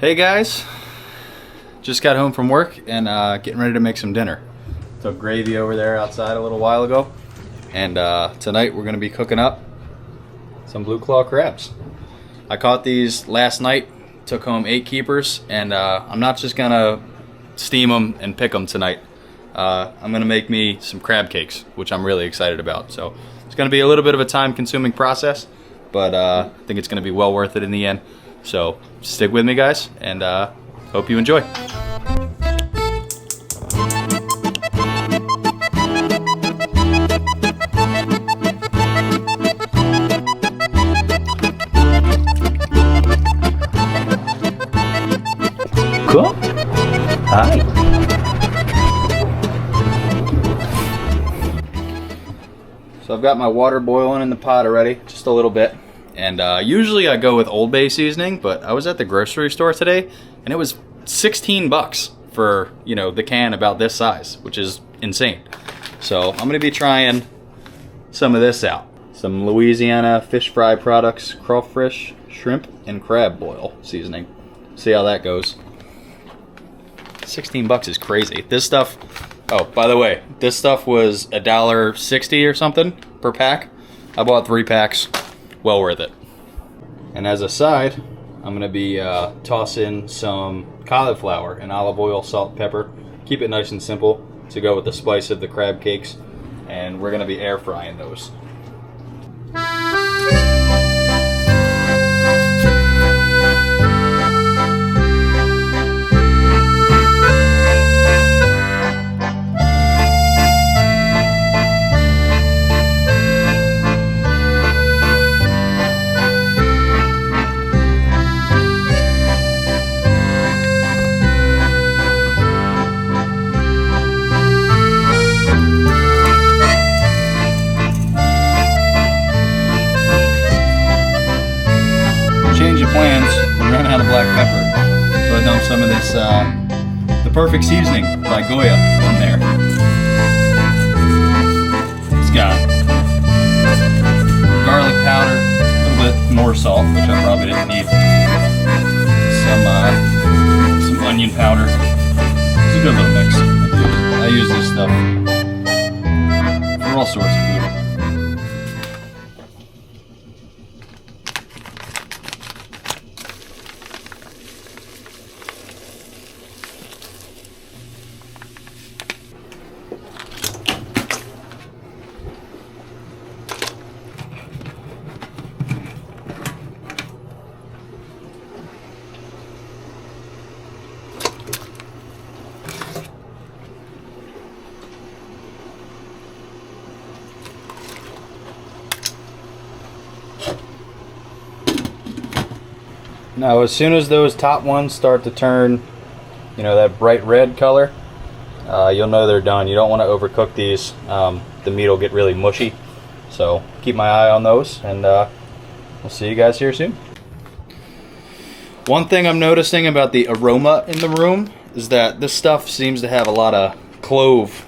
Hey guys, just got home from work and getting ready to make some dinner. Took gravy over there outside a little while ago, and tonight we're going to be cooking up some blue claw crabs. I caught these last night, took home 8 keepers, and I'm not just going to steam them and pick them tonight. I'm going to make me some crab cakes, which I'm really excited about. So it's going to be a little bit of a time-consuming process, but I think it's going to be well worth it in the end. So stick with me, guys, and hope you enjoy. Cool. Hi. So I've got my water boiling in the pot already, just a little bit. And usually I go with Old Bay seasoning, but I was at the grocery store today and it was 16 bucks for, you know, the can about this size, which is insane. So I'm gonna be trying some of this out. Some Louisiana fish fry products, crawfish, shrimp, and crab boil seasoning. See how that goes. 16 bucks is crazy. This stuff, oh, by the way, this stuff was $1.60 or something per pack. I bought 3 packs. Well worth it. And as a side, I'm gonna be tossing some cauliflower in olive oil, salt, pepper. Keep it nice and simple to go with the spice of the crab cakes. And we're gonna be air frying those. Change of plans, we ran out of black pepper, so I dumped some of this, the perfect seasoning by Goya in there. It's got garlic powder, a little bit more salt, which I probably didn't need, some onion powder. It's a good little mix. I use this stuff for all sorts of food. Now, as soon as those top ones start to turn, you know, that bright red color, you'll know they're done. You don't want to overcook these. The meat will get really mushy. So keep my eye on those, and we'll see you guys here soon. One thing I'm noticing about the aroma in the room is that this stuff seems to have a lot of clove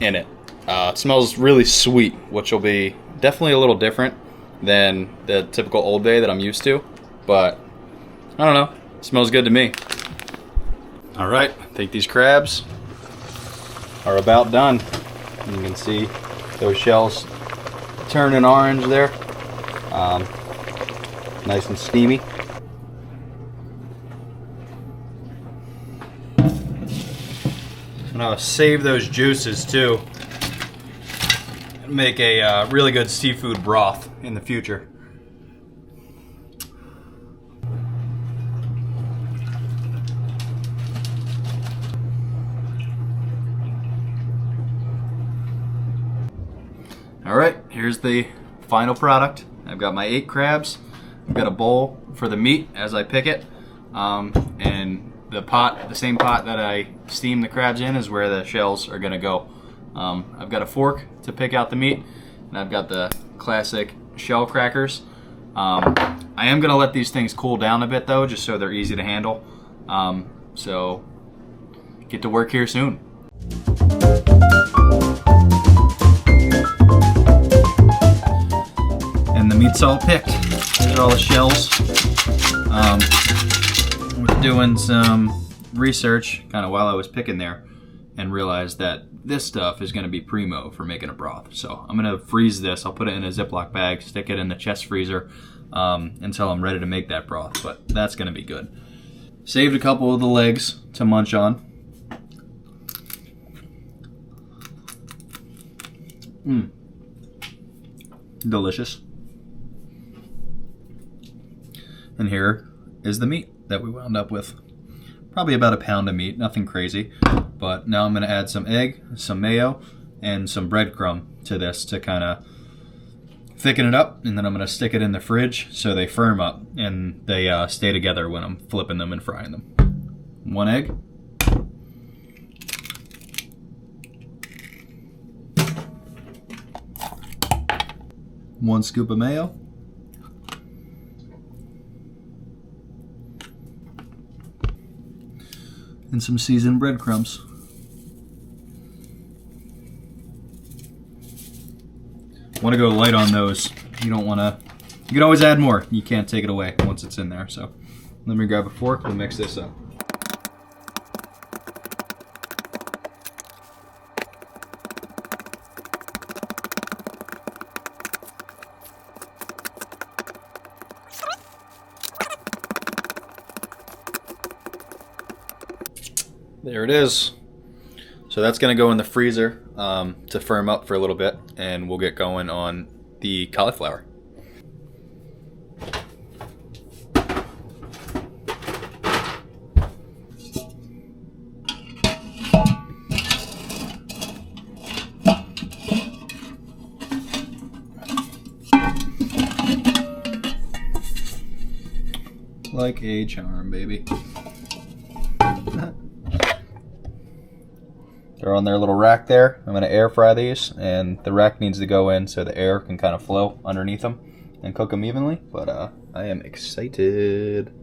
in it. It smells really sweet, which will be definitely a little different than the typical Old Bay that I'm used to, but I don't know, it smells good to me. All right, I think these crabs are about done. You can see those shells turning orange there. Nice and steamy. And I'll save those juices too and make a really good seafood broth in the future. Alright, here's the final product. I've got my 8 crabs. I've got a bowl for the meat as I pick it. And the same pot that I steam the crabs in is where the shells are gonna go. I've got a fork to pick out the meat, and I've got the classic shell crackers. I am gonna let these things cool down a bit though, just so they're easy to handle. So get to work here soon. And the meat's all picked. These are all the shells. We got doing some research kind of while I was picking there and realized that this stuff is going to be primo for making a broth. So I'm going to freeze this. I'll put it in a Ziploc bag, stick it in the chest freezer until I'm ready to make that broth, but that's going to be good. Saved a couple of the legs to munch on. Delicious. And here is the meat that we wound up with. Probably about a pound of meat, nothing crazy. But now I'm going to add some egg, some mayo, and some breadcrumb to this to kind of thicken it up. And then I'm going to stick it in the fridge so they firm up and they stay together when I'm flipping them and frying them. 1 egg. One scoop of mayo. And some seasoned breadcrumbs. Want to go light on those. You don't want to, you can always add more. You can't take it away once it's in there. So let me grab a fork, we'll mix this up. There it is. So that's going to go in the freezer to firm up for a little bit, and we'll get going on the cauliflower. Like a charm, baby. They're on their little rack there. I'm going to air fry these, and the rack needs to go in so the air can kind of flow underneath them and cook them evenly. But I am excited.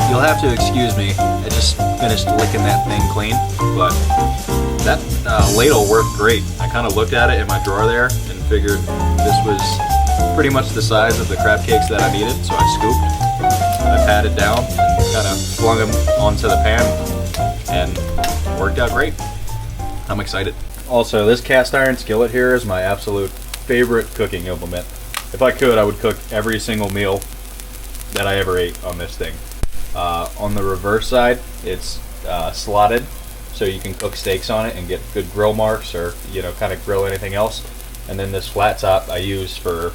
You'll have to excuse me, I just finished licking that thing clean, but that ladle worked great. I kind of looked at it in my drawer there and figured this was pretty much the size of the crab cakes that I needed, so I scooped, I patted down, and kind of flung them onto the pan, and worked out great. I'm excited. Also, this cast iron skillet here is my absolute favorite cooking implement. If I could, I would cook every single meal that I ever ate on this thing. On the reverse side, it's slotted, so you can cook steaks on it and get good grill marks, or kind of grill anything else. And then this flat top I use for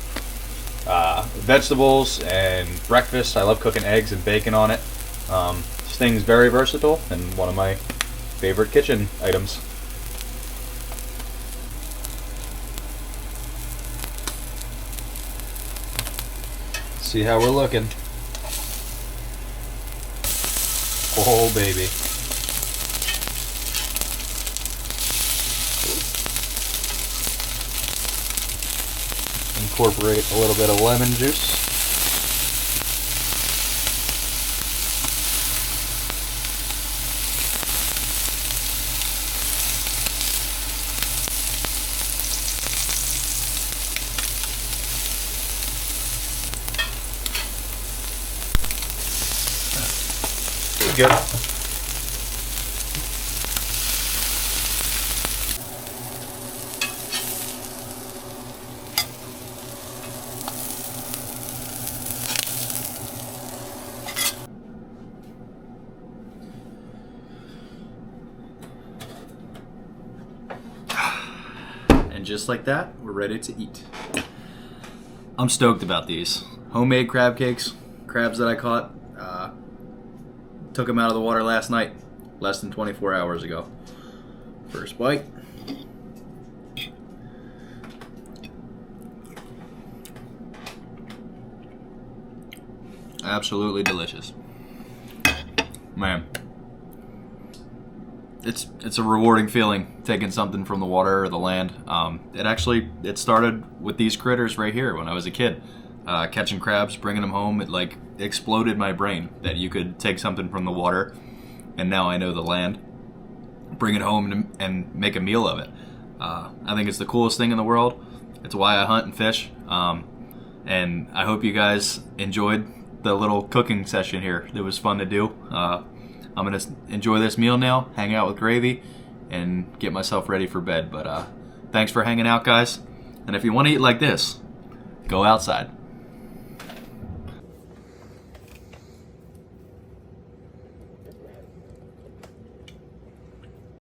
vegetables and breakfast. I love cooking eggs and bacon on it. This thing's very versatile and one of my favorite kitchen items. See how we're looking. Oh, baby. Incorporate a little bit of lemon juice. Good. And just like that, we're ready to eat. I'm stoked about these. Homemade crab cakes, crabs that I caught. Took them out of the water last night, less than 24 hours ago. First bite. Absolutely delicious. Man. It's a rewarding feeling taking something from the water or the land. It started with these critters right here when I was a kid. Catching crabs, bringing them home, it like exploded my brain that you could take something from the water, and now I know the land, bring it home and make a meal of it. I think it's the coolest thing in the world. It's why I hunt and fish. And I hope you guys enjoyed the little cooking session here. It was fun to do. I'm going to enjoy this meal now, hang out with Gravy, and get myself ready for bed. But thanks for hanging out, guys. And if you want to eat like this, go outside.